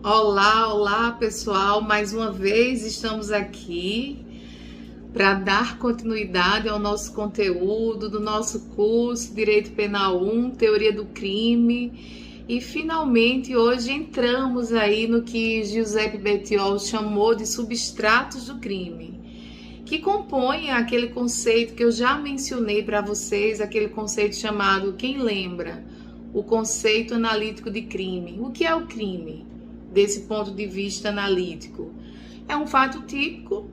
Olá, olá pessoal, mais uma vez estamos aqui para dar continuidade ao nosso conteúdo do nosso curso Direito Penal 1, Teoria do Crime, e finalmente hoje entramos aí no que Giuseppe Bettiol chamou de substratos do crime, que compõem aquele conceito que eu já mencionei para vocês, aquele conceito chamado, quem lembra? O conceito analítico de crime. O que é o crime? Desse ponto de vista analítico, é um fato típico,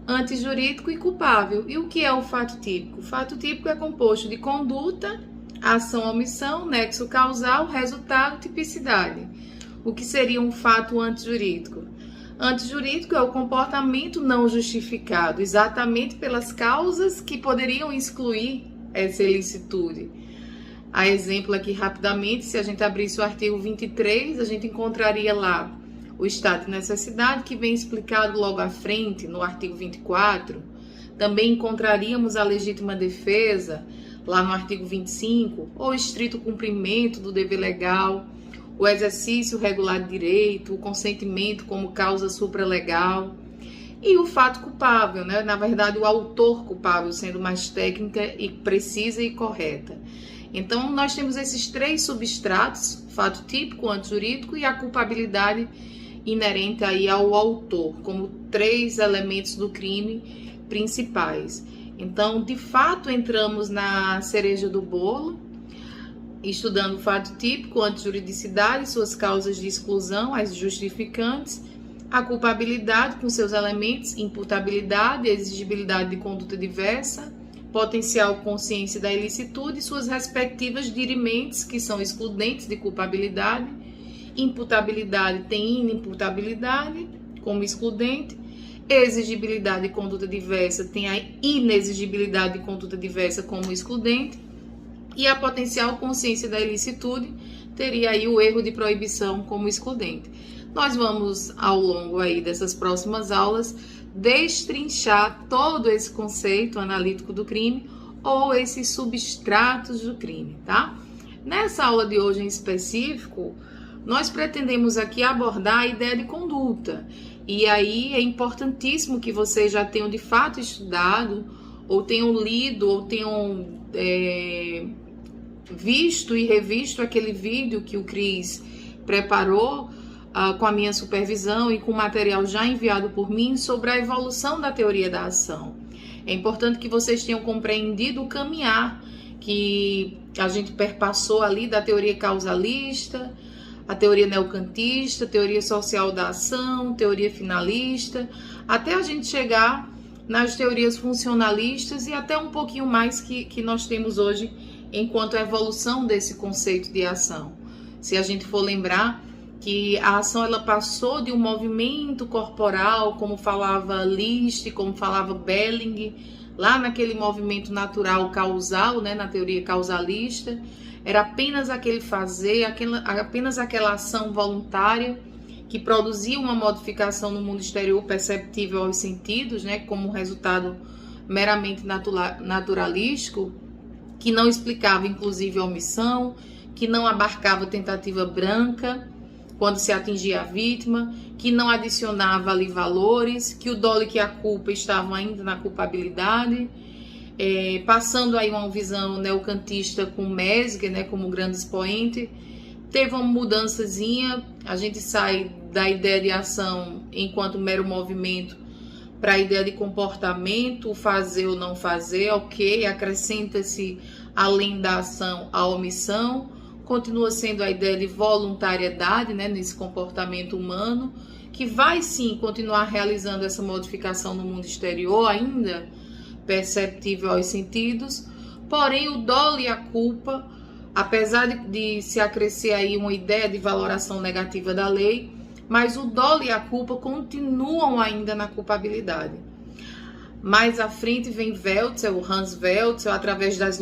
antijurídico e culpável. E o que é o fato típico? O fato típico é composto de conduta, ação, omissão, nexo causal, resultado, tipicidade. O que seria um fato antijurídico? Antijurídico é o comportamento não justificado, exatamente pelas causas que poderiam excluir essa ilicitude. A exemplo aqui rapidamente, se a gente abrisse o artigo 23, a gente encontraria lá o estado de necessidade, que vem explicado logo à frente, no artigo 24. Também encontraríamos a legítima defesa, lá no artigo 25, ou estrito cumprimento do dever legal, o exercício regular de direito, o consentimento como causa supralegal, e o fato culpável, né? Na verdade, o autor culpável, sendo mais técnica e precisa e correta. Então, nós temos esses três substratos, fato típico, antijurídico e a culpabilidade inerente aí ao autor, como três elementos do crime principais. Então, de fato, entramos na cereja do bolo, estudando o fato típico, antijuridicidade, suas causas de exclusão, as justificantes, a culpabilidade com seus elementos, imputabilidade, exigibilidade de conduta diversa, potencial consciência da ilicitude e suas respectivas dirimentes, que são excludentes de culpabilidade. Imputabilidade tem inimputabilidade como excludente. Exigibilidade de conduta diversa tem a inexigibilidade de conduta diversa como excludente. E a potencial consciência da ilicitude teria aí o erro de proibição como excludente. Nós vamos, ao longo aí dessas próximas aulas, destrinchar todo esse conceito analítico do crime ou esses substratos do crime, tá? Nessa aula de hoje em específico, nós pretendemos aqui abordar a ideia de conduta. E aí é importantíssimo que vocês já tenham de fato estudado, ou tenham lido, ou tenham visto e revisto aquele vídeo que o Cris preparou com a minha supervisão e com o material já enviado por mim sobre a evolução da teoria da ação. É importante que vocês tenham compreendido o caminhar que a gente perpassou ali da teoria causalista, a teoria neocantista, teoria social da ação, teoria finalista, até a gente chegar nas teorias funcionalistas e até um pouquinho mais que nós temos hoje enquanto a evolução desse conceito de ação. Se a gente for lembrar que a ação ela passou de um movimento corporal, como falava List, como falava Belling, lá naquele movimento natural causal, né, na teoria causalista, era apenas aquele fazer, apenas aquela ação voluntária que produzia uma modificação no mundo exterior perceptível aos sentidos, né, como resultado meramente naturalístico, que não explicava inclusive a omissão, que não abarcava tentativa branca, quando se atingia a vítima, que não adicionava ali valores, que o dolo e a culpa estavam ainda na culpabilidade, passando aí uma visão neocantista com Mezger, né, como grande expoente. Teve uma mudançazinha, a gente sai da ideia de ação enquanto mero movimento para a ideia de comportamento, o fazer ou não fazer, ok, acrescenta-se além da ação a omissão. Continua sendo a ideia de voluntariedade, né, nesse comportamento humano, que vai sim continuar realizando essa modificação no mundo exterior, ainda perceptível aos sentidos, porém o dolo e a culpa, apesar de se acrescer aí uma ideia de valoração negativa da lei, mas o dolo e a culpa continuam ainda na culpabilidade. Mais à frente vem Welzel, Hans Welzel, através das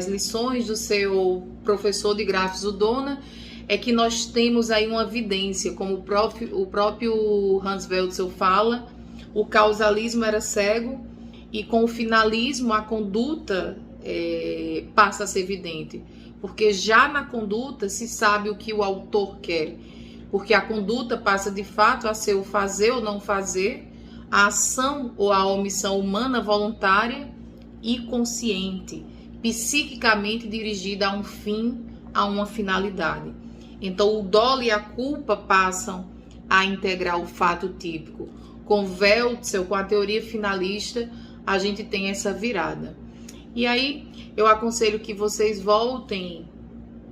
lições do seu professor de Grafs Udona, é que nós temos aí uma evidência, como o próprio Hans Welzel fala, o causalismo era cego e com o finalismo a conduta passa a ser evidente, porque já na conduta se sabe o que o autor quer. porque a conduta passa de fato a ser o fazer ou não fazer, a ação ou a omissão humana voluntária e consciente, psiquicamente dirigida a um fim, a uma finalidade. Então, o dolo e a culpa passam a integrar o fato típico. Com Weltzel, com a teoria finalista, a gente tem essa virada. E aí, eu aconselho que vocês voltem,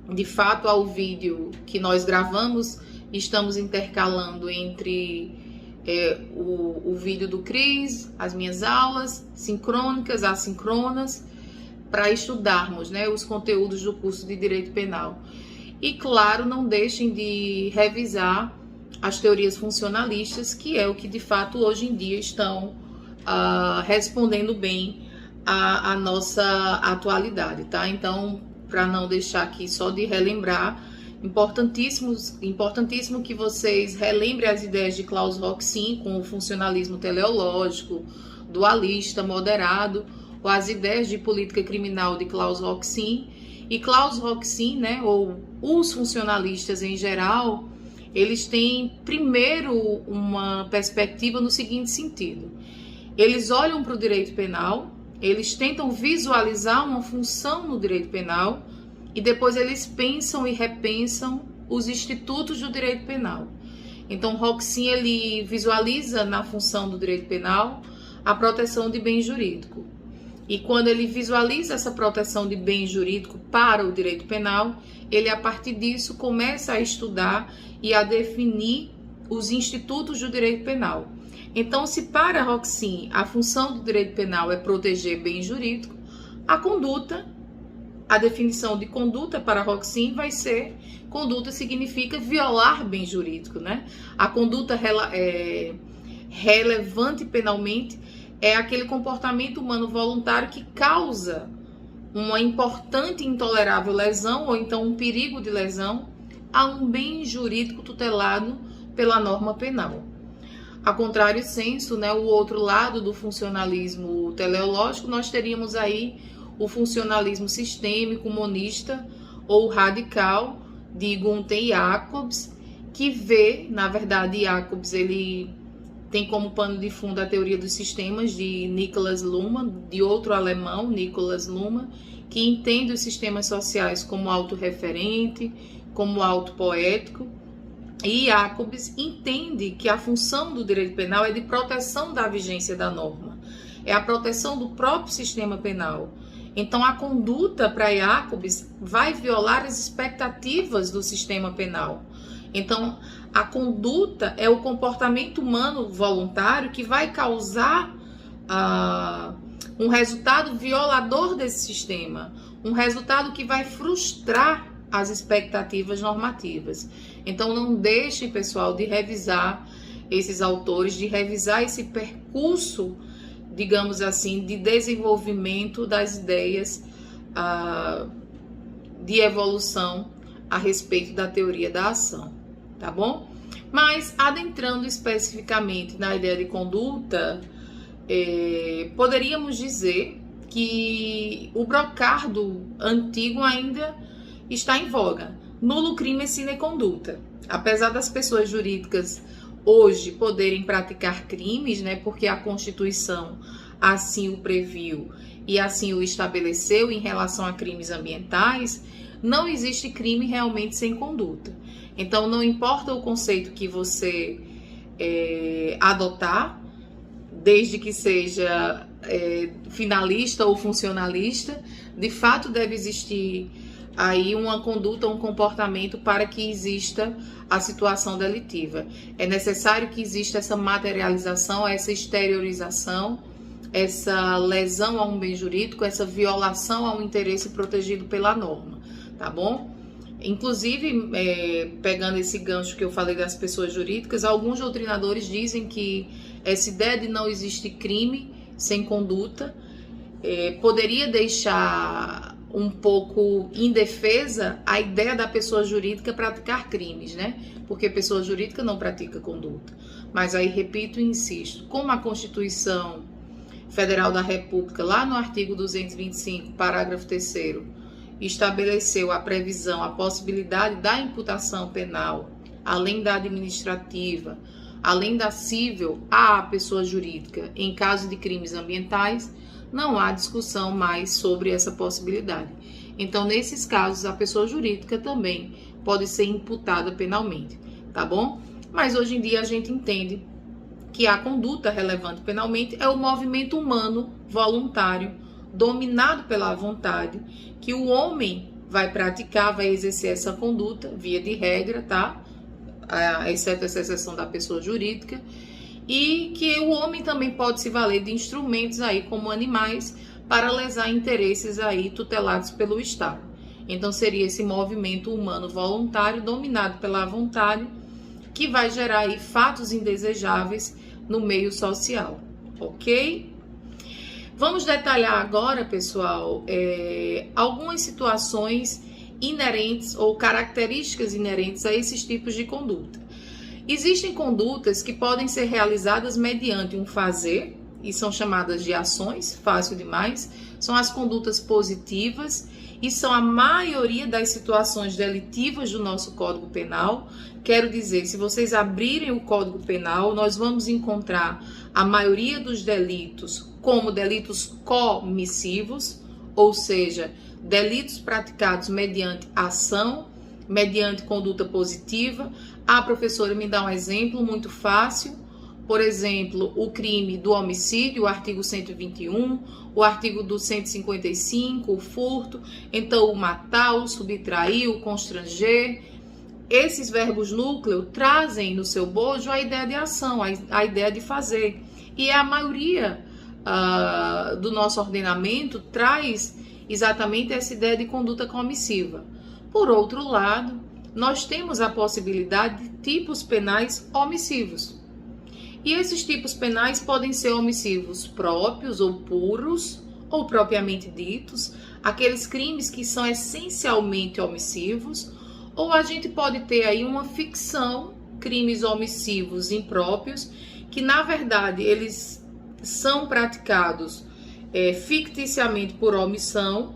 de fato, ao vídeo que nós gravamos. Estamos intercalando entre o vídeo do Cris, as minhas aulas sincrônicas, assíncronas, para estudarmos, né, os conteúdos do curso de Direito Penal. E, claro, não deixem de revisar as teorias funcionalistas, que é o que, de fato, hoje em dia estão respondendo bem à nossa atualidade, tá? Então, para não deixar aqui só de relembrar, importantíssimo que vocês relembrem as ideias de Klaus Roxin com o funcionalismo teleológico, dualista, moderado, ou as ideias de política criminal de Klaus Roxin. E Klaus Roxin, né, ou os funcionalistas em geral, eles têm primeiro uma perspectiva no seguinte sentido: eles olham para o direito penal, eles tentam visualizar uma função no direito penal e depois eles pensam e repensam os institutos do direito penal. Então, Roxin, ele visualiza na função do direito penal a proteção de bem jurídico. E quando ele visualiza essa proteção de bem jurídico para o direito penal, ele, a partir disso, começa a estudar e a definir os institutos do direito penal. Então, se para Roxin a função do direito penal é proteger bem jurídico, a definição de conduta para Roxin vai ser: conduta significa violar bem jurídico, né? A conduta relevante penalmente é aquele comportamento humano voluntário que causa uma importante e intolerável lesão, ou então um perigo de lesão, a um bem jurídico tutelado pela norma penal. A contrário senso, né, o outro lado do funcionalismo teleológico, nós teríamos aí o funcionalismo sistêmico, monista ou radical de Gunther Jacobs, que vê, na verdade, Jacobs, ele tem como pano de fundo a teoria dos sistemas de Niklas Luhmann, de outro alemão, Niklas Luhmann, que entende os sistemas sociais como autorreferente, como autopoético. E Jacobs entende que a função do direito penal é de proteção da vigência da norma, é a proteção do próprio sistema penal. Então, a conduta para Jacobs vai violar as expectativas do sistema penal. Então, a conduta é o comportamento humano voluntário que vai causar um resultado violador desse sistema, um resultado que vai frustrar as expectativas normativas. Então, não deixem, pessoal, de revisar esses autores, de revisar esse percurso, digamos assim, de desenvolvimento das ideias de evolução a respeito da teoria da ação, tá bom? Mas, adentrando especificamente na ideia de conduta, poderíamos dizer que o brocardo antigo ainda está em voga. Nulo crime sine conduta. Apesar das pessoas jurídicas hoje poderem praticar crimes, né, porque a Constituição assim o previu e assim o estabeleceu em relação a crimes ambientais, não existe crime realmente sem conduta. Então, não importa o conceito que você adotar, desde que seja finalista ou funcionalista, de fato deve existir aí uma conduta, um comportamento para que exista a situação delitiva. É necessário que exista essa materialização, essa exteriorização, essa lesão a um bem jurídico, essa violação a um interesse protegido pela norma, tá bom? Inclusive, pegando esse gancho que eu falei das pessoas jurídicas, alguns doutrinadores dizem que essa ideia de não existir crime sem conduta poderia deixar um pouco indefesa a ideia da pessoa jurídica praticar crimes, né? Porque pessoa jurídica não pratica conduta. Mas aí, repito e insisto, como a Constituição Federal da República, lá no artigo 225, parágrafo 3º, estabeleceu a previsão, a possibilidade da imputação penal além da administrativa, além da cível, à pessoa jurídica em caso de crimes ambientais, não há discussão mais sobre essa possibilidade. Então, nesses casos, a pessoa jurídica também pode ser imputada penalmente, tá bom? Mas hoje em dia a gente entende que a conduta relevante penalmente é o movimento humano voluntário, dominado pela vontade, que o homem vai praticar, vai exercer essa conduta, via de regra, tá? Exceto essa exceção da pessoa jurídica, e que o homem também pode se valer de instrumentos aí como animais para lesar interesses aí tutelados pelo Estado. Então seria esse movimento humano voluntário dominado pela vontade que vai gerar aí fatos indesejáveis no meio social, ok? Vamos detalhar agora, pessoal, algumas situações inerentes ou características inerentes a esses tipos de conduta. Existem condutas que podem ser realizadas mediante um fazer, e são chamadas de ações, fácil demais, são as condutas positivas, e são a maioria das situações delitivas do nosso Código Penal. Quero dizer, se vocês abrirem o Código Penal, nós vamos encontrar a maioria dos delitos como delitos comissivos, ou seja, delitos praticados mediante ação, mediante conduta positiva. A professora me dá um exemplo muito fácil. Por exemplo, o crime do homicídio, o artigo 121, o artigo do 155, o furto, então o matar, o subtrair, o constranger. Esses verbos núcleo trazem no seu bojo a ideia de ação, a ideia de fazer. E a maioria do nosso ordenamento traz exatamente essa ideia de conduta comissiva. Por outro lado, nós temos a possibilidade de tipos penais omissivos. E esses tipos penais podem ser omissivos próprios ou puros, ou propriamente ditos, aqueles crimes que são essencialmente omissivos, ou a gente pode ter aí uma ficção, crimes omissivos impróprios, que na verdade eles são praticados ficticiamente por omissão,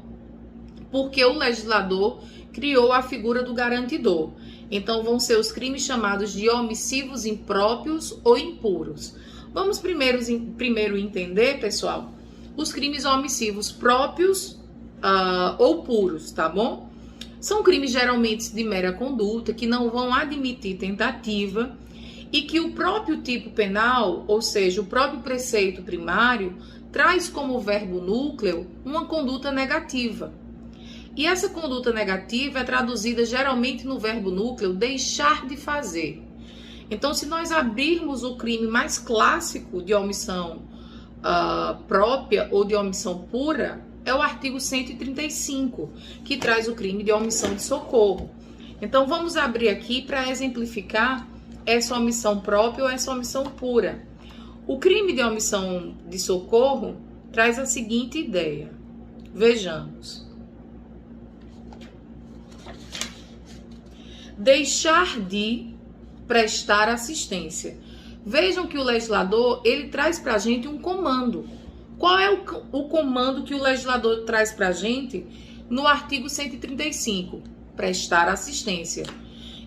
porque o legislador criou a figura do garantidor. Então, vão ser os crimes chamados de omissivos impróprios ou impuros. Vamos primeiro entender, pessoal, os crimes omissivos próprios ou puros, tá bom? São crimes geralmente de mera conduta, que não vão admitir tentativa e que o próprio tipo penal, ou seja, o próprio preceito primário, traz como verbo núcleo uma conduta negativa. E essa conduta negativa é traduzida geralmente no verbo núcleo deixar de fazer. Então, se nós abrirmos o crime mais clássico de omissão própria ou de omissão pura, é o artigo 135, que traz o crime de omissão de socorro. Então, vamos abrir aqui para exemplificar essa omissão própria ou essa omissão pura. O crime de omissão de socorro traz a seguinte ideia. Vejamos. Deixar de prestar assistência. Vejam que o legislador, ele traz para a gente um comando. Qual é o comando que o legislador traz para a gente no artigo 135? Prestar assistência.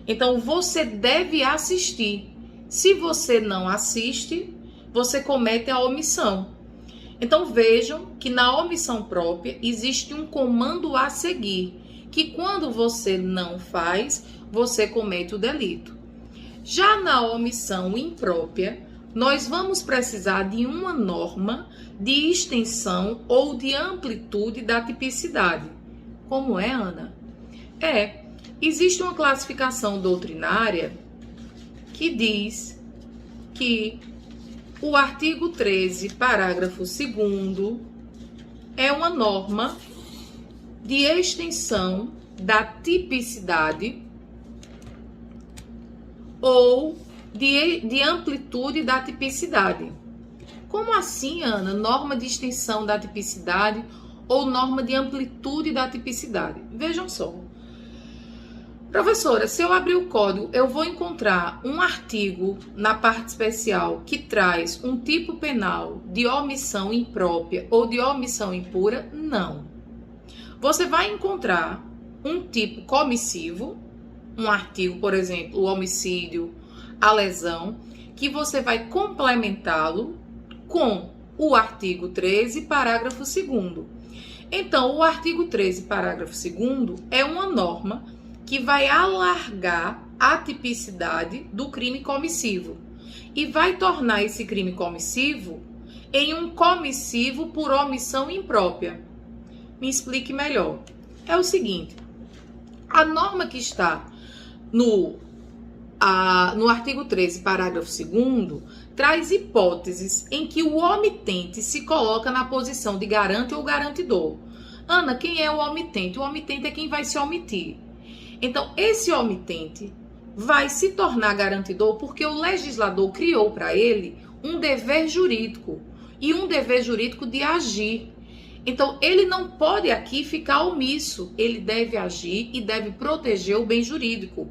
Então, você deve assistir. Se você não assiste, você comete a omissão. Então, vejam que na omissão própria existe um comando a seguir, que quando você não faz, você comete o delito. Já na omissão imprópria, nós vamos precisar de uma norma de extensão ou de amplitude da tipicidade. Como é, Ana? Existe uma classificação doutrinária que diz que o artigo 13, parágrafo 2º, é uma norma de extensão da tipicidade ou de amplitude da tipicidade. Como assim, Ana? Norma de extensão da tipicidade ou norma de amplitude da tipicidade? Vejam só. Professora, se eu abrir o código, eu vou encontrar um artigo na parte especial que traz um tipo penal de omissão imprópria ou de omissão impura? Não. Você vai encontrar um tipo comissivo um artigo, por exemplo, o homicídio, a lesão, que você vai complementá-lo com o artigo 13, parágrafo 2º. Então, o artigo 13, parágrafo 2º é uma norma que vai alargar a tipicidade do crime comissivo e vai tornar esse crime comissivo em um comissivo por omissão imprópria. Me explique melhor. É o seguinte, a norma que está no artigo 13, parágrafo 2º, traz hipóteses em que o omitente se coloca na posição de garante ou garantidor. Ana, quem é o omitente? O omitente é quem vai se omitir. Então, esse omitente vai se tornar garantidor porque o legislador criou para ele um dever jurídico e um dever jurídico de agir. Então, ele não pode aqui ficar omisso, ele deve agir e deve proteger o bem jurídico.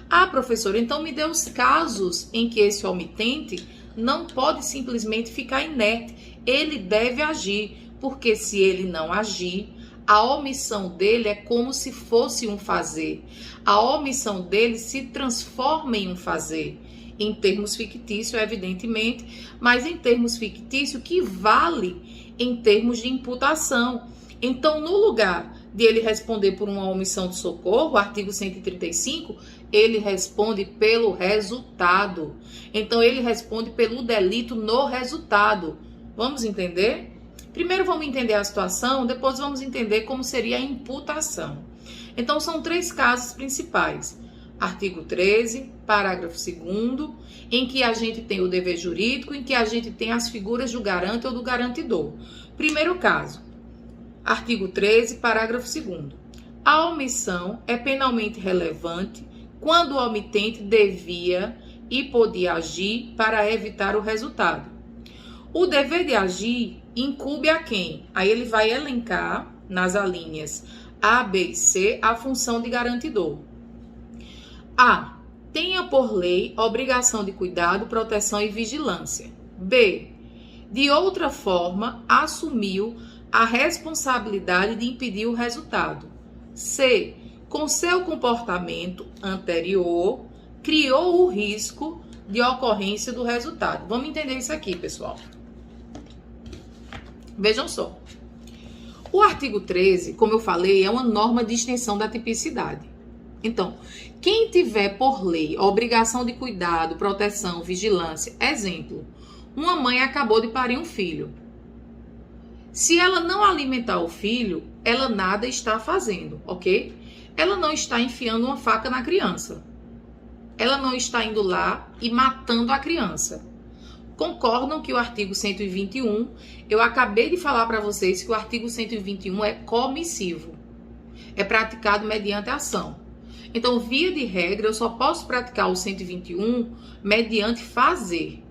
Ah, professora, então me dê os casos em que esse omitente não pode simplesmente ficar inerte. Ele deve agir, porque se ele não agir, a omissão dele é como se fosse um fazer. A omissão dele se transforma em um fazer. Em termos fictícios, evidentemente, mas em termos fictícios que vale em termos de imputação. Então, no lugar de ele responder por uma omissão de socorro, o artigo 135, ele responde pelo resultado. Então, ele responde pelo delito no resultado. Vamos entender? Primeiro vamos entender a situação, depois vamos entender como seria a imputação. Então, são 3 casos principais. Artigo 13, parágrafo 2º, em que a gente tem o dever jurídico, em que a gente tem as figuras do garante ou do garantidor. Primeiro caso, artigo 13, parágrafo 2º. A omissão é penalmente relevante quando o omitente devia e podia agir para evitar o resultado. O dever de agir incumbe a quem? Aí ele vai elencar nas alíneas A, B e C a função de garantidor. A. Tenha por lei obrigação de cuidado, proteção e vigilância. B. De outra forma, assumiu a responsabilidade de impedir o resultado. C. Com seu comportamento anterior, criou o risco de ocorrência do resultado. Vamos entender isso aqui, pessoal. Vejam só. O artigo 13, como eu falei, é uma norma de extensão da tipicidade. Então, quem tiver por lei obrigação de cuidado, proteção, vigilância, exemplo, uma mãe acabou de parir um filho. Se ela não alimentar o filho, ela nada está fazendo, ok? Ela não está enfiando uma faca na criança. Ela não está indo lá e matando a criança. Concordam que o artigo 121, eu acabei de falar para vocês que o artigo 121 é comissivo. É praticado mediante ação. Então, via de regra, eu só posso praticar o 121 mediante fazer.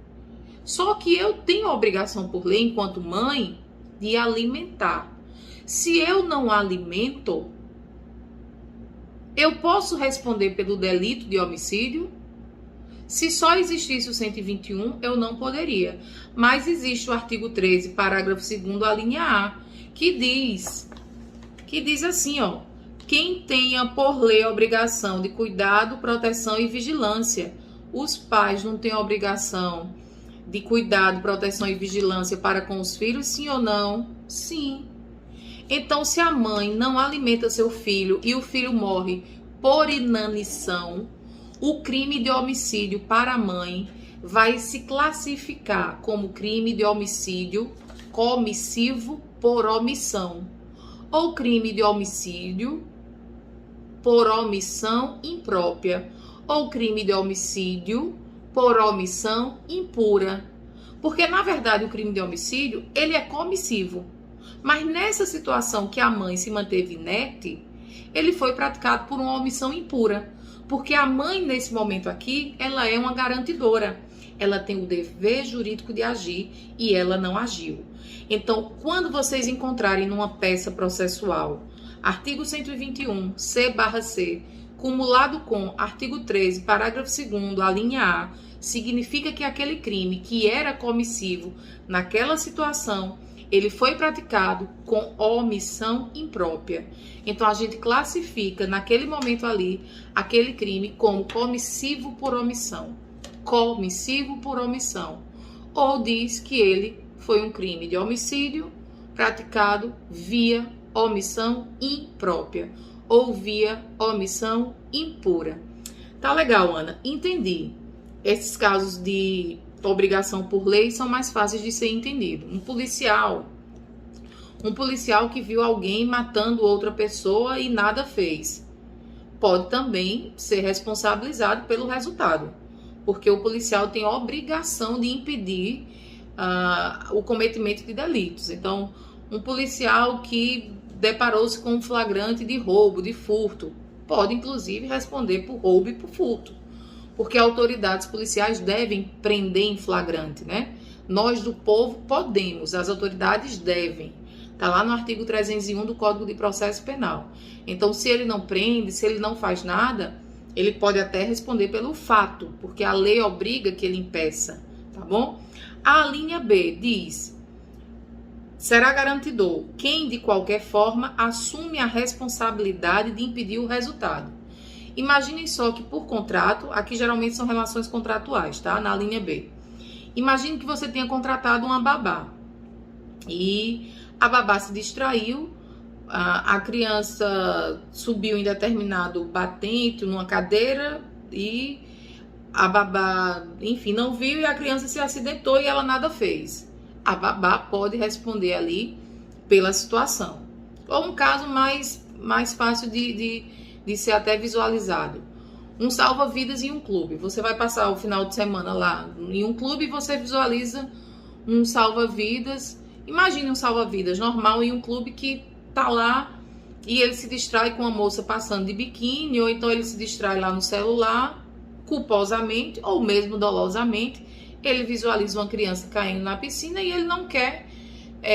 Só que eu tenho a obrigação por lei, enquanto mãe, de alimentar. Se eu não alimento, eu posso responder pelo delito de homicídio? Se só existisse o 121, eu não poderia. Mas existe o artigo 13, parágrafo 2º, a linha A, que diz assim, ó. Quem tenha por lei a obrigação de cuidado, proteção e vigilância. Os pais não têm a obrigação de cuidado, proteção e vigilância para com os filhos, sim ou não? Sim. Então, se a mãe não alimenta seu filho e o filho morre por inanição, o crime de homicídio para a mãe vai se classificar como crime de homicídio comissivo por omissão, ou crime de homicídio por omissão imprópria, ou crime de homicídio por omissão impura. Porque, na verdade, o crime de homicídio, ele é comissivo. Mas nessa situação que a mãe se manteve inerte, ele foi praticado por uma omissão impura. Porque a mãe, nesse momento aqui, ela é uma garantidora. Ela tem o dever jurídico de agir e ela não agiu. Então, quando vocês encontrarem numa peça processual, artigo 121, C/C, cumulado com artigo 13, parágrafo 2º, a linha A, significa que aquele crime que era comissivo naquela situação, ele foi praticado com omissão imprópria. Então a gente classifica naquele momento ali aquele crime como comissivo por omissão. Comissivo por omissão. Ou diz que ele foi um crime de homicídio praticado via omissão imprópria ou via omissão impura. Tá legal, Ana? Entendi. Esses casos de obrigação por lei são mais fáceis de ser entendido. Um policial que viu alguém matando outra pessoa e nada fez, pode também ser responsabilizado pelo resultado, porque o policial tem a obrigação de impedir o cometimento de delitos. Então, um policial que deparou-se com um flagrante de roubo, de furto, pode inclusive responder por roubo e por furto, porque autoridades policiais devem prender em flagrante, né? Nós do povo podemos, as autoridades devem. Está lá no artigo 301 do Código de Processo Penal. Então, se ele não prende, se ele não faz nada, ele pode até responder pelo fato, porque a lei obriga que ele impeça, tá bom? A linha B diz: será garantidor quem, de qualquer forma, assume a responsabilidade de impedir o resultado. Imaginem só que por contrato, aqui geralmente são relações contratuais, tá? Na linha B. Imagine que você tenha contratado uma babá e a babá se distraiu, a criança subiu em determinado batente numa cadeira e a babá, enfim, não viu e a criança se acidentou e ela nada fez. A babá pode responder ali pela situação. Ou um caso mais fácil de ser até visualizado. Um salva-vidas em um clube. Você vai passar o final de semana lá em um clube e você visualiza um salva-vidas. Imagine um salva-vidas normal em um clube que tá lá e ele se distrai com uma moça passando de biquíni, ou então ele se distrai lá no celular, culposamente ou mesmo dolosamente. Ele visualiza uma criança caindo na piscina e ele não quer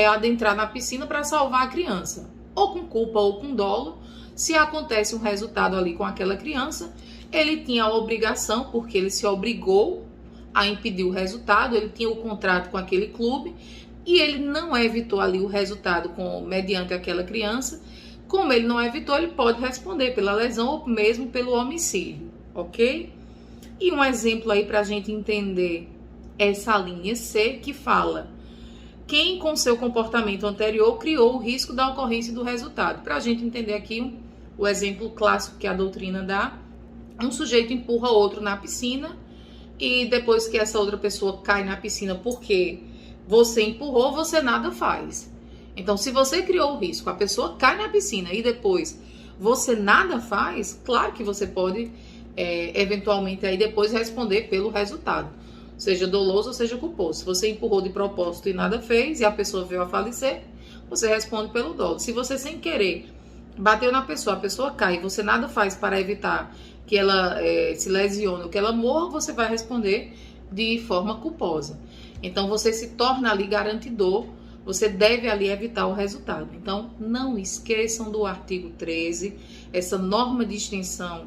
adentrar na piscina para salvar a criança. Ou com culpa ou com dolo, se acontece um resultado ali com aquela criança, ele tinha a obrigação, porque ele se obrigou a impedir o resultado, ele tinha o contrato com aquele clube e ele não evitou ali o resultado mediante aquela criança. Como ele não evitou, ele pode responder pela lesão ou mesmo pelo homicídio, ok? E um exemplo aí para a gente entender essa linha C que fala: quem com seu comportamento anterior criou o risco da ocorrência do resultado. Para a gente entender aqui o exemplo clássico que a doutrina dá: um sujeito empurra outro na piscina e depois que essa outra pessoa cai na piscina porque você empurrou, você nada faz. Então, se você criou o risco, a pessoa cai na piscina e depois você nada faz, claro que você pode eventualmente aí depois responder pelo resultado, seja doloso ou seja culposo. Se você empurrou de propósito e nada fez e a pessoa veio a falecer, você responde pelo dolo. Se você sem querer bateu na pessoa, a pessoa cai e você nada faz para evitar que ela se lesione ou que ela morra, você vai responder de forma culposa. Então você se torna ali garantidor, você deve ali evitar o resultado. Então não esqueçam do artigo 13, essa norma de extensão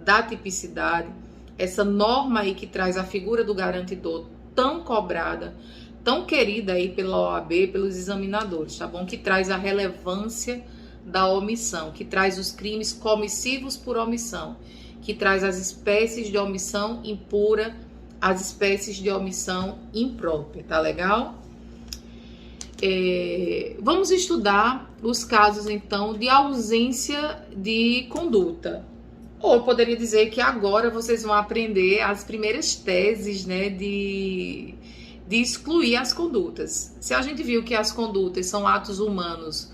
da tipicidade, essa norma aí que traz a figura do garantidor tão cobrada, tão querida aí pela OAB, pelos examinadores, tá bom? Que traz a relevância da omissão, que traz os crimes comissivos por omissão, que traz as espécies de omissão impura, as espécies de omissão imprópria, tá legal? Vamos estudar os casos, então, de ausência de conduta. Ou eu poderia dizer que agora vocês vão aprender as primeiras teses, né, de excluir as condutas. Se a gente viu que as condutas são atos humanos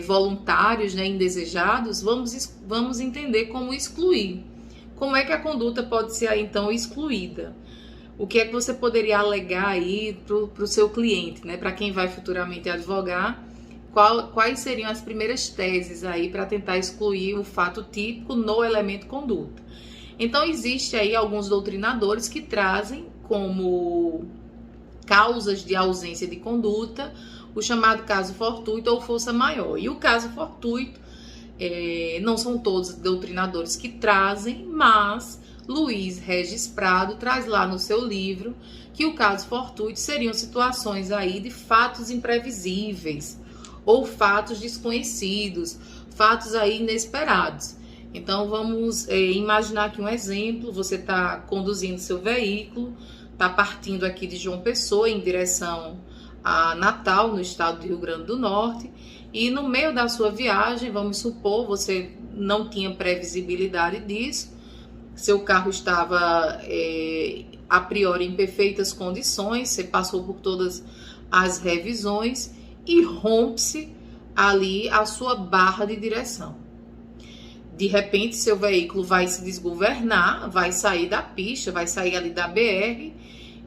voluntários, né, indesejados, vamos entender como excluir. Como é que a conduta pode ser, então, excluída? O que é que você poderia alegar aí para o seu cliente, né, para quem vai futuramente advogar? Quais seriam as primeiras teses aí para tentar excluir o fato típico no elemento conduta? Então, existe aí alguns doutrinadores que trazem como causas de ausência de conduta o chamado caso fortuito ou força maior. E o caso fortuito, não são todos doutrinadores que trazem, mas Luiz Regis Prado traz lá no seu livro que o caso fortuito seriam situações aí de fatos imprevisíveis ou fatos desconhecidos, fatos aí inesperados. Então vamos imaginar aqui um exemplo: você está conduzindo seu veículo, está partindo aqui de João Pessoa em direção a Natal, no estado do Rio Grande do Norte, e no meio da sua viagem, vamos supor, você não tinha previsibilidade disso, seu carro estava a priori em perfeitas condições, você passou por todas as revisões e rompe-se ali a sua barra de direção. De repente, seu veículo vai se desgovernar, vai sair da pista, vai sair ali da BR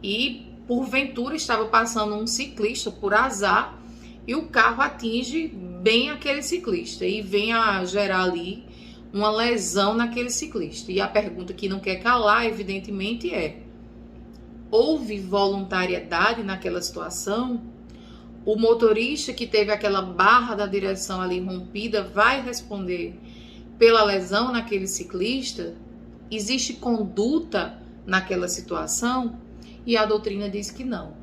e, porventura, estava passando um ciclista por azar e o carro atinge bem aquele ciclista e vem a gerar ali uma lesão naquele ciclista. E a pergunta que não quer calar, evidentemente, é: houve voluntariedade naquela situação? O motorista que teve aquela barra da direção ali rompida vai responder pela lesão naquele ciclista? Existe conduta naquela situação? E a doutrina diz que não.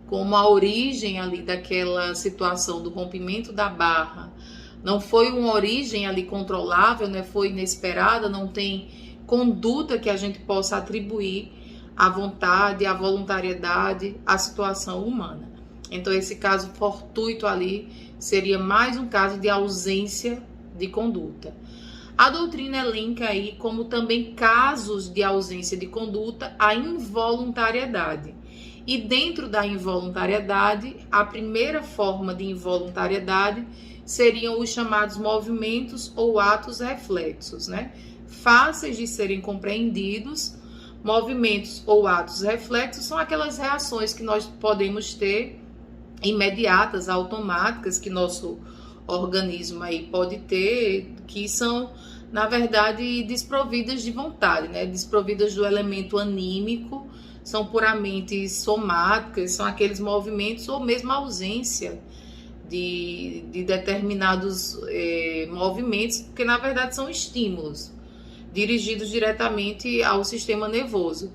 Como a origem ali daquela situação do rompimento da barra não foi uma origem ali controlável, né? Foi inesperada, não tem conduta que a gente possa atribuir à vontade, à voluntariedade, à situação humana. Então esse caso fortuito ali seria mais um caso de ausência de conduta. A doutrina elenca aí como também casos de ausência de conduta a involuntariedade. E dentro da involuntariedade, a primeira forma de involuntariedade seriam os chamados movimentos ou atos reflexos, né? Fáceis de serem compreendidos. Movimentos ou atos reflexos são aquelas reações que nós podemos ter imediatas, automáticas, que nosso organismo aí pode ter, que são, na verdade, desprovidas de vontade, né? Desprovidas do elemento anímico, são puramente somáticas, são aqueles movimentos ou mesmo a ausência de determinados movimentos, que na verdade são estímulos dirigidos diretamente ao sistema nervoso.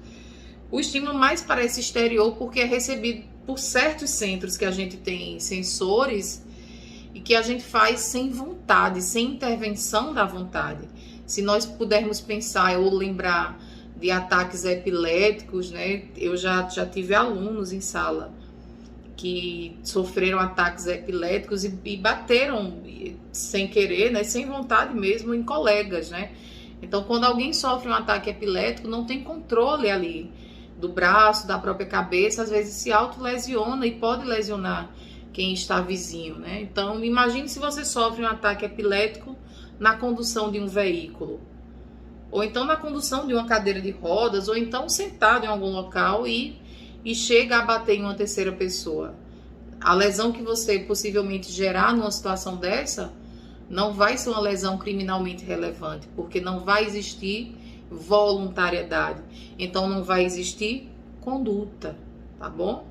O estímulo mais parece exterior porque é recebido por certos centros que a gente tem sensores e que a gente faz sem vontade, sem intervenção da vontade. Se nós pudermos pensar ou lembrar de ataques epiléticos, né? Eu já tive alunos em sala que sofreram ataques epiléticos e bateram sem querer, né? Sem vontade mesmo, em colegas, né? Então, quando alguém sofre um ataque epilético, não tem controle ali do braço, da própria cabeça, às vezes se autolesiona e pode lesionar quem está vizinho, né? Então, imagine se você sofre um ataque epilético na condução de um veículo, ou então na condução de uma cadeira de rodas, ou então sentado em algum local e chega a bater em uma terceira pessoa. A lesão que você possivelmente gerar numa situação dessa não vai ser uma lesão criminalmente relevante, porque não vai existir voluntariedade. Então não vai existir conduta, tá bom?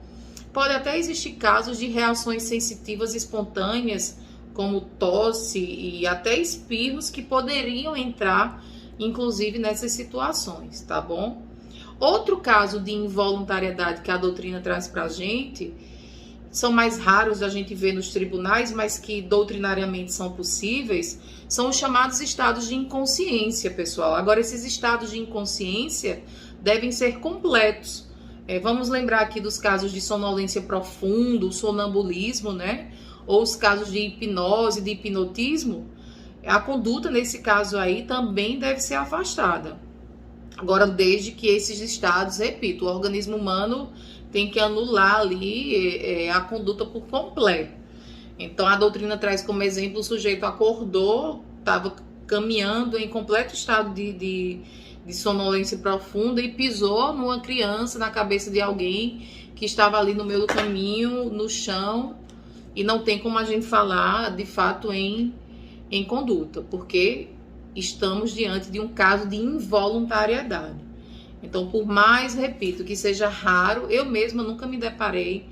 Pode até existir casos de reações sensitivas espontâneas, como tosse e até espirros, que poderiam entrar, inclusive, nessas situações, tá bom? Outro caso de involuntariedade que a doutrina traz pra gente, são mais raros da gente ver nos tribunais, mas que doutrinariamente são possíveis, são os chamados estados de inconsciência, pessoal. Agora, esses estados de inconsciência devem ser completos. Vamos lembrar aqui dos casos de sonolência profunda, sonambulismo, né? Ou os casos de hipnose, de hipnotismo. A conduta, nesse caso aí, também deve ser afastada. Agora, desde que esses estados, repito, o organismo humano tem que anular ali a conduta por completo. Então, a doutrina traz como exemplo: o sujeito acordou, estava caminhando em completo estado de sonolência profunda e pisou numa criança, na cabeça de alguém que estava ali no meio do caminho, no chão, e não tem como a gente falar, de fato, em conduta, porque estamos diante de um caso de involuntariedade. Então, por mais, repito, que seja raro, eu mesma nunca me deparei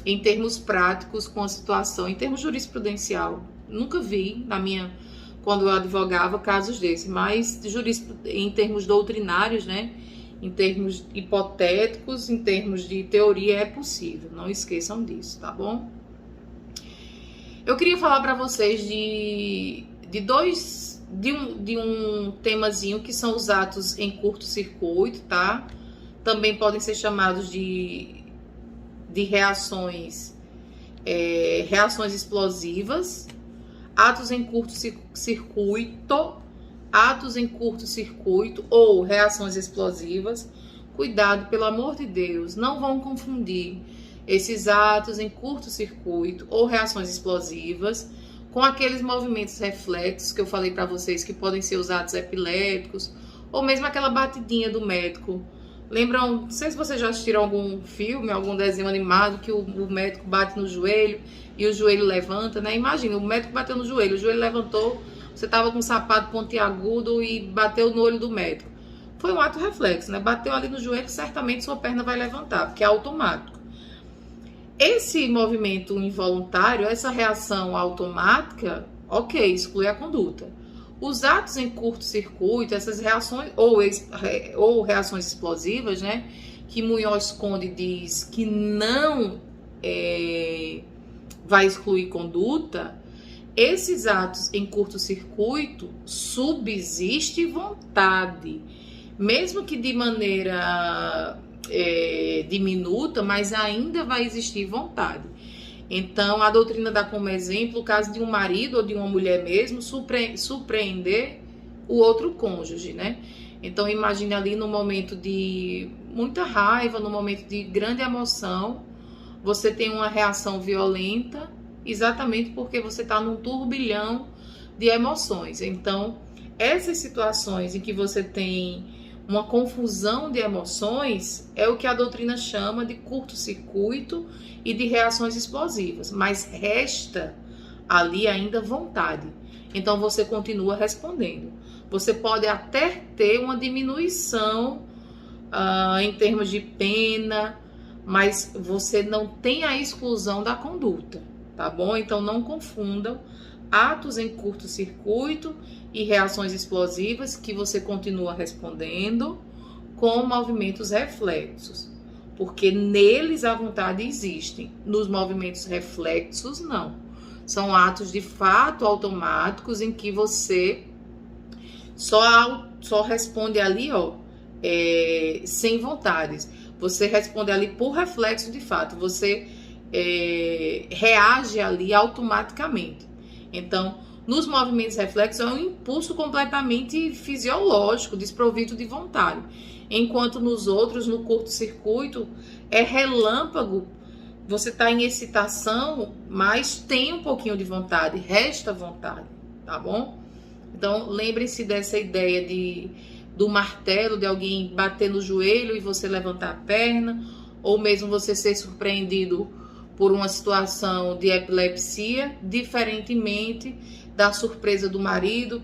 em termos práticos com a situação, em termos jurisprudencial, nunca vi na minha quando eu advogava casos desses, mas em termos doutrinários, né, em termos hipotéticos, em termos de teoria, é possível. Não esqueçam disso, tá bom? Eu queria falar para vocês de um temazinho que são os atos em curto-circuito, tá? Também podem ser chamados de reações explosivas, atos em curto-circuito ou reações explosivas. Cuidado, pelo amor de Deus, não vão confundir esses atos em curto-circuito ou reações explosivas com aqueles movimentos reflexos que eu falei para vocês, que podem ser os atos epiléticos, ou mesmo aquela batidinha do médico. Lembram, não sei se vocês já assistiram algum filme, algum desenho animado, que o médico bate no joelho e o joelho levanta, né? Imagina, o médico bateu no joelho, o joelho levantou, você tava com um sapato pontiagudo e bateu no olho do médico. Foi um ato reflexo, né? Bateu ali no joelho, certamente sua perna vai levantar, porque é automático. Esse movimento involuntário, essa reação automática, ok, exclui a conduta. Os atos em curto-circuito, essas reações, ou reações explosivas, né, que Munhoz Conde diz que não vai excluir conduta, esses atos em curto-circuito subsiste vontade, mesmo que de maneira diminuta, mas ainda vai existir vontade. Então, a doutrina dá como exemplo o caso de um marido ou de uma mulher mesmo surpreender o outro cônjuge, né? Então, imagine ali no momento de muita raiva, no momento de grande emoção, você tem uma reação violenta, exatamente porque você está num turbilhão de emoções. Então, essas situações em que você tem uma confusão de emoções é o que a doutrina chama de curto-circuito e de reações explosivas, mas resta ali ainda vontade. Então você continua respondendo. Você pode até ter uma diminuição em termos de pena, mas você não tem a exclusão da conduta, tá bom? Então não confundam atos em curto-circuito e reações explosivas que você continua respondendo com movimentos reflexos, porque neles a vontade existe, nos movimentos reflexos não. São atos de fato automáticos em que você só responde ali, sem vontades. Você responde ali por reflexo de fato, você reage ali automaticamente. Então, nos movimentos reflexos é um impulso completamente fisiológico, desprovido de vontade. Enquanto nos outros, no curto-circuito, é relâmpago, você está em excitação, mas tem um pouquinho de vontade, resta vontade, tá bom? Então, lembre-se dessa ideia do martelo, de alguém bater no joelho e você levantar a perna, ou mesmo você ser surpreendido por uma situação de epilepsia, diferentemente da surpresa do marido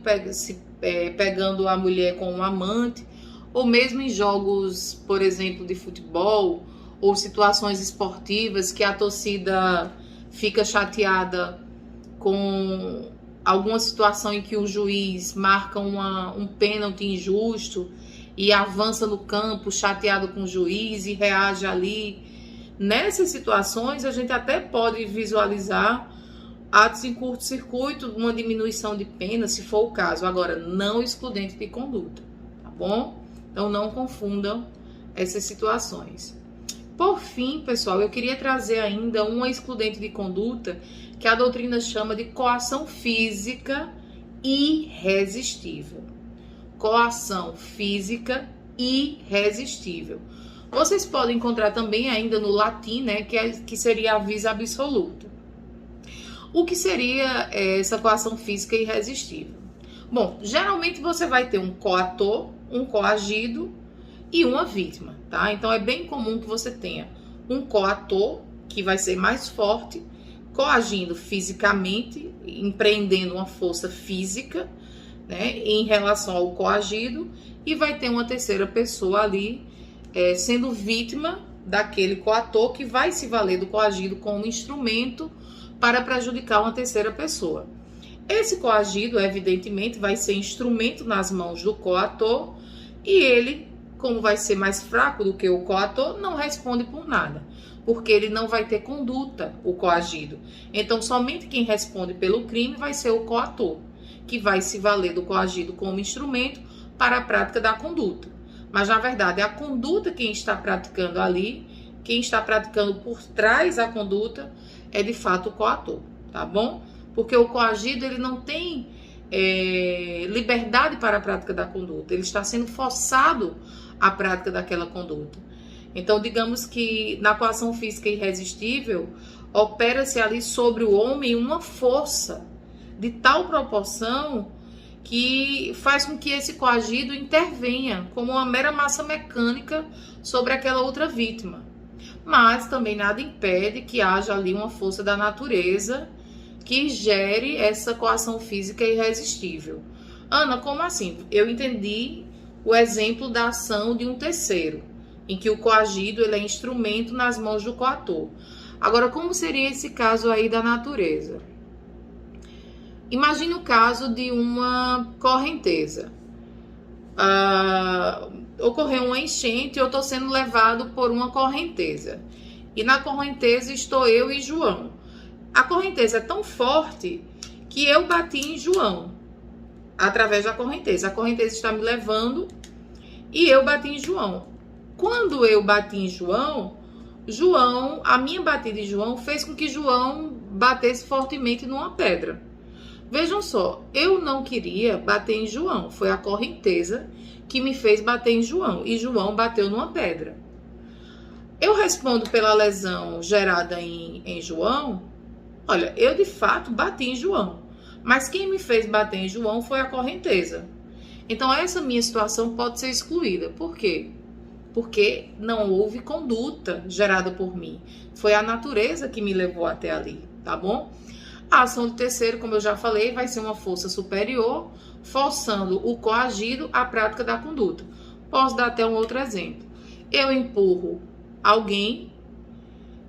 pegando a mulher com um amante, ou mesmo em jogos, por exemplo, de futebol, ou situações esportivas que a torcida fica chateada com alguma situação em que o juiz marca um pênalti injusto e avança no campo chateado com o juiz e reage ali. Nessas situações, a gente até pode visualizar atos em curto-circuito, uma diminuição de pena, se for o caso. Agora, não excludente de conduta, tá bom? Então, não confundam essas situações. Por fim, pessoal, eu queria trazer ainda uma excludente de conduta que a doutrina chama de coação física irresistível. Coação física irresistível. Vocês podem encontrar também ainda no latim, né, que seria a vis absoluta. O que seria essa coação física irresistível? Bom, geralmente você vai ter um coator, um coagido e uma vítima, tá? Então é bem comum que você tenha um coator, que vai ser mais forte, coagindo fisicamente, empreendendo uma força física, né, em relação ao coagido, e vai ter uma terceira pessoa ali sendo vítima daquele coator, que vai se valer do coagido como instrumento para prejudicar uma terceira pessoa. Esse coagido, evidentemente, vai ser instrumento nas mãos do coator e ele, como vai ser mais fraco do que o coator, não responde por nada, porque ele não vai ter conduta, o coagido. Então, somente quem responde pelo crime vai ser o coator, que vai se valer do coagido como instrumento para a prática da conduta. Mas, na verdade, a conduta quem está praticando ali, quem está praticando por trás da conduta, é de fato o coator, tá bom? Porque o coagido, ele não tem liberdade para a prática da conduta, ele está sendo forçado à prática daquela conduta. Então, digamos que na coação física irresistível, opera-se ali sobre o homem uma força de tal proporção que faz com que esse coagido intervenha como uma mera massa mecânica sobre aquela outra vítima. Mas também nada impede que haja ali uma força da natureza que gere essa coação física irresistível. Ana, como assim? Eu entendi o exemplo da ação de um terceiro, em que o coagido ele é instrumento nas mãos do coator. Agora, como seria esse caso aí da natureza? Imagine o caso de uma correnteza. Ocorreu uma enchente e eu estou sendo levado por uma correnteza. E na correnteza estou eu e João. A correnteza é tão forte que eu bati em João através da correnteza. A correnteza está me levando e eu bati em João. Quando eu bati em João, a minha batida em João fez com que João batesse fortemente numa pedra. Vejam só, eu não queria bater em João, foi a correnteza que me fez bater em João e João bateu numa pedra. Eu respondo pela lesão gerada em João. Olha, eu de fato bati em João, mas quem me fez bater em João foi a correnteza. Então essa minha situação pode ser excluída. Por quê? Porque não houve conduta gerada por mim. Foi a natureza que me levou até ali, tá bom? A ação do terceiro, como eu já falei, vai ser uma força superior, forçando o coagido à prática da conduta. Posso dar até um outro exemplo. Eu empurro alguém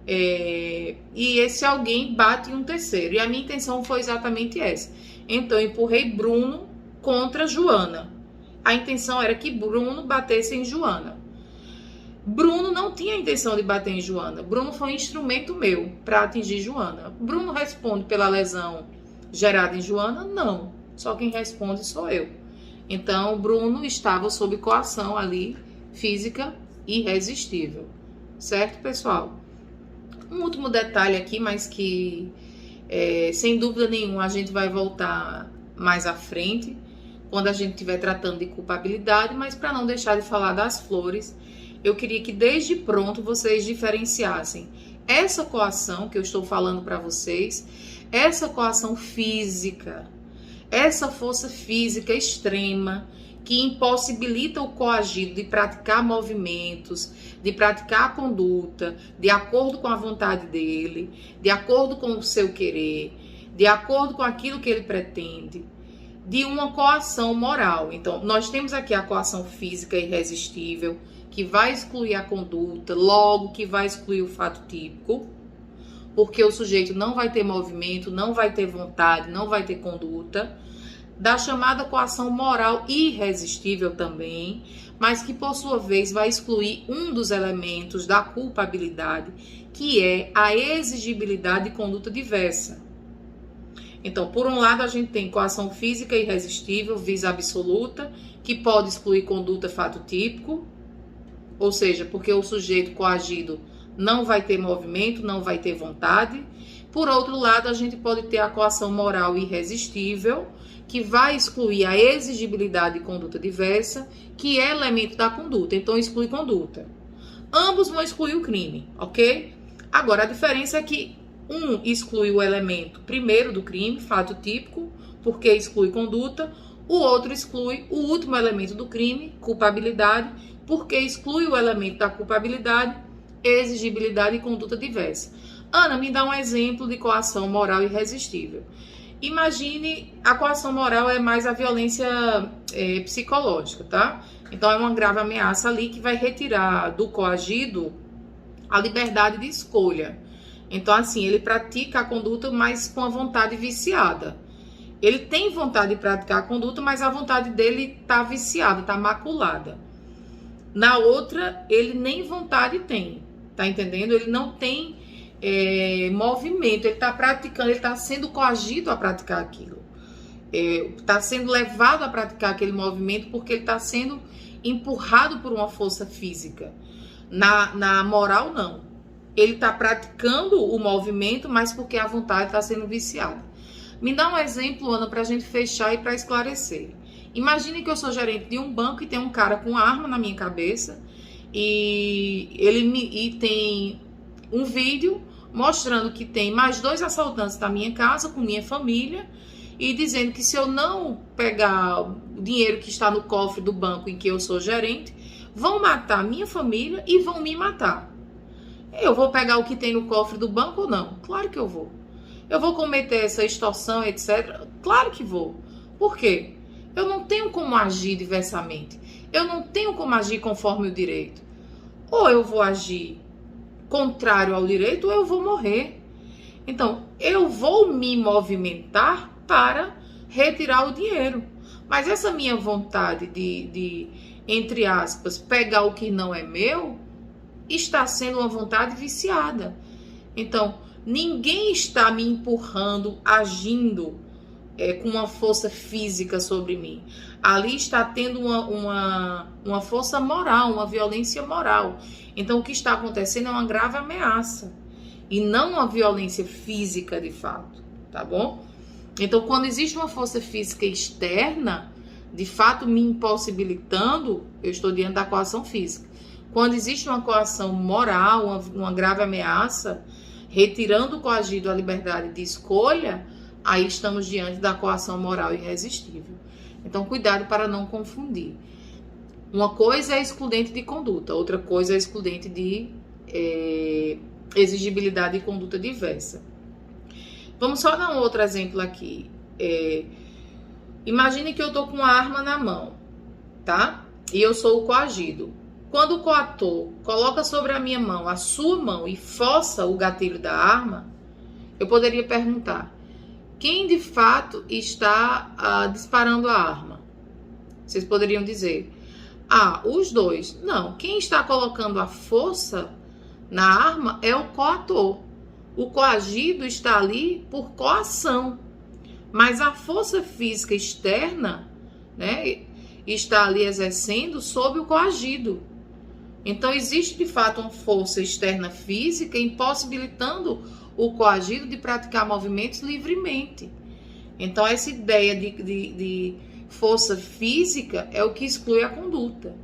e esse alguém bate em um terceiro. E a minha intenção foi exatamente essa. Então, eu empurrei Bruno contra Joana. A intenção era que Bruno batesse em Joana. Bruno não tinha a intenção de bater em Joana. Bruno foi um instrumento meu para atingir Joana. Bruno responde pela lesão gerada em Joana? Não. Só quem responde sou eu. Então, Bruno estava sob coação ali, física irresistível. Certo, pessoal? Um último detalhe aqui, mas que sem dúvida nenhuma a gente vai voltar mais à frente, quando a gente estiver tratando de culpabilidade, mas para não deixar de falar das flores, eu queria que desde pronto vocês diferenciassem essa coação que eu estou falando para vocês, essa coação física, essa força física extrema que impossibilita o coagido de praticar movimentos, de praticar a conduta de acordo com a vontade dele, de acordo com o seu querer, de acordo com aquilo que ele pretende, de uma coação moral. Então, nós temos aqui a coação física irresistível, que vai excluir a conduta, logo que vai excluir o fato típico, porque o sujeito não vai ter movimento, não vai ter vontade, não vai ter conduta. Da chamada coação moral irresistível também, mas que por sua vez vai excluir um dos elementos da culpabilidade, que é a exigibilidade de conduta diversa. Então, por um lado, a gente tem coação física irresistível, vis absoluta, que pode excluir conduta fato típico, ou seja, porque o sujeito coagido não vai ter movimento, não vai ter vontade. Por outro lado, a gente pode ter a coação moral irresistível, que vai excluir a exigibilidade de conduta diversa, que é elemento da conduta, então exclui conduta. Ambos vão excluir o crime, ok? Agora, a diferença é que um exclui o elemento primeiro do crime, fato típico, porque exclui conduta, o outro exclui o último elemento do crime, culpabilidade, porque exclui o elemento da culpabilidade, exigibilidade e conduta diversa. Ana, me dá um exemplo de coação moral irresistível. Imagine, a coação moral é mais a violência psicológica, tá? Então, é uma grave ameaça ali que vai retirar do coagido a liberdade de escolha. Então, assim, ele pratica a conduta, mas com a vontade viciada. Ele tem vontade de praticar a conduta, mas a vontade dele está viciada, está maculada. Na outra, ele nem vontade tem, tá entendendo? Ele não tem movimento, ele está praticando, ele está sendo coagido a praticar aquilo. Está sendo levado a praticar aquele movimento porque ele está sendo empurrado por uma força física. Na moral, não. Ele está praticando o movimento, mas porque a vontade está sendo viciada. Me dá um exemplo, Ana, para a gente fechar e para esclarecer. Imagine que eu sou gerente de um banco e tem um cara com arma na minha cabeça e tem um vídeo mostrando que tem mais 2 assaltantes na minha casa com minha família e dizendo que se eu não pegar o dinheiro que está no cofre do banco em que eu sou gerente, vão matar minha família e vão me matar. Eu vou pegar o que tem no cofre do banco ou não? Claro que eu vou. Eu vou cometer essa extorsão, etc? Claro que vou. Por quê? Eu não tenho como agir diversamente. Eu não tenho como agir conforme o direito. Ou eu vou agir contrário ao direito ou eu vou morrer. Então, eu vou me movimentar para retirar o dinheiro. Mas essa minha vontade de entre aspas, pegar o que não é meu, está sendo uma vontade viciada. Então, ninguém está me empurrando, agindo com uma força física sobre mim. Ali está tendo uma força moral, uma violência moral. Então, o que está acontecendo é uma grave ameaça e não uma violência física de fato, tá bom? Então, quando existe uma força física externa, de fato me impossibilitando, eu estou diante da coação física. Quando existe uma coação moral, uma grave ameaça, retirando o coagido a liberdade de escolha, aí estamos diante da coação moral irresistível. Então, cuidado para não confundir. Uma coisa é excludente de conduta, outra coisa é excludente de exigibilidade de conduta diversa. Vamos só dar um outro exemplo aqui. Imagine que eu estou com uma arma na mão, tá? E eu sou o coagido. Quando o coator coloca sobre a minha mão, a sua mão, e força o gatilho da arma, eu poderia perguntar: quem de fato está disparando a arma? Vocês poderiam dizer: os dois. Não, quem está colocando a força na arma é o coator. O coagido está ali por coação. Mas a força física externa, né, está ali exercendo sobre o coagido. Então, existe de fato uma força externa física impossibilitando o coagido de praticar movimentos livremente. Então, essa ideia de força física é o que exclui a conduta.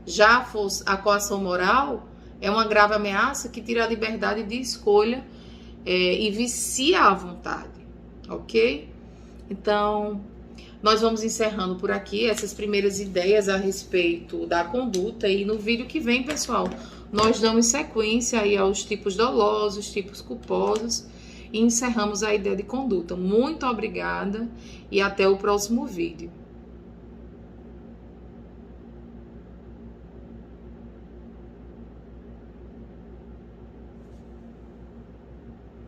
Já a coação moral é uma grave ameaça que tira a liberdade de escolha e vicia a vontade. Ok? Então, nós vamos encerrando por aqui essas primeiras ideias a respeito da conduta e no vídeo que vem, pessoal, nós damos sequência aí aos tipos dolosos, tipos culposos e encerramos a ideia de conduta. Muito obrigada e até o próximo vídeo.